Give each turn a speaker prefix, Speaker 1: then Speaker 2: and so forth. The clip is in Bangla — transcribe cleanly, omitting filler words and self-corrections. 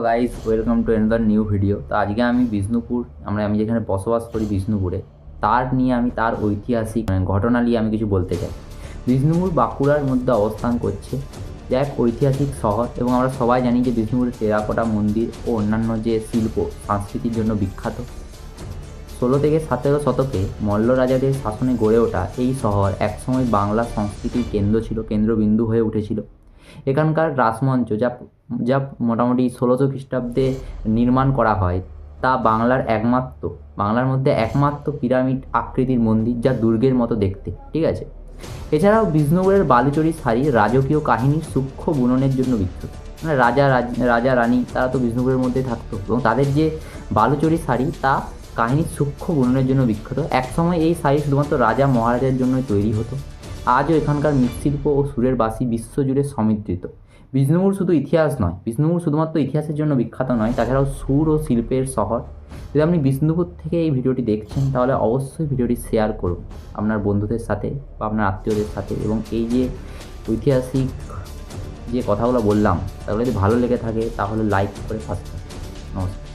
Speaker 1: Guys, welcome to another new video. তো আজকে আমি বিষ্ণুপুর, আমি যেখানে বসবাস করি বিষ্ণুপুরে, তার ঐতিহাসিক ঘটনা নিয়ে আমি কিছু বলতে চাই। বিষ্ণুপুর বাঁকুড়ার মধ্যে অবস্থান করছে, যা এক ঐতিহাসিক শহর, এবং আমরা সবাই জানি যে বিষ্ণুপুরের টেরাকোটা মন্দির ও অন্যান্য যে শিল্প সংস্কৃতির জন্য বিখ্যাত। 16 থেকে 17 শতকে মল্ল রাজাদের শাসনে গড়ে ওঠা এই শহর একসময় বাংলা সংস্কৃতির কেন্দ্র ছিল, কেন্দ্রবিন্দু হয়ে উঠেছিল। এখানকার রাসমঞ্চ যা যা মোটামুটি 1600 খ্রিস্টাব্দে নির্মাণ করা হয়, তা বাংলার মধ্যে একমাত্র পিরামিড আকৃতির মন্দির, যা দুর্গের মতো দেখতে, ঠিক আছে। এছাড়াও বিষ্ণুপুরের বালুচরী শাড়ি রাজকীয় কাহিনীর সূক্ষ্ম বুননের জন্য বিখ্যাত। রাজা রানী তারা তো বিষ্ণুপুরের মধ্যে থাকতো, এবং তাদের যে বালুচরী শাড়ি তা কাহিনীর সূক্ষ্ম বুননের জন্য বিখ্যাত। একসময় এই শাড়ি শুধুমাত্র রাজা মহারাজার জন্যই তৈরি হতো। আজও এখানকার মৃৎশিল্প ও সুরের বাসি বিশ্বজুড়ে সমৃদ্ধিত। বিষ্ণুপুর শুধুমাত্র ইতিহাসের জন্য বিখ্যাত নয়, তাছাড়াও সুর ও শিল্পের শহর। যদি আপনি বিষ্ণুপুর থেকে এই ভিডিওটি দেখছেন, তাহলে অবশ্যই ভিডিওটি শেয়ার করুন আপনার বন্ধুদের সাথে বা আপনার আত্মীয়দের সাথে, এবং এই যে ঐতিহাসিক যে কথাগুলো বললাম, তাগুলো যদি ভালো লেগে থাকে তাহলে লাইক করে পাশে থাকুন। নমস্কার।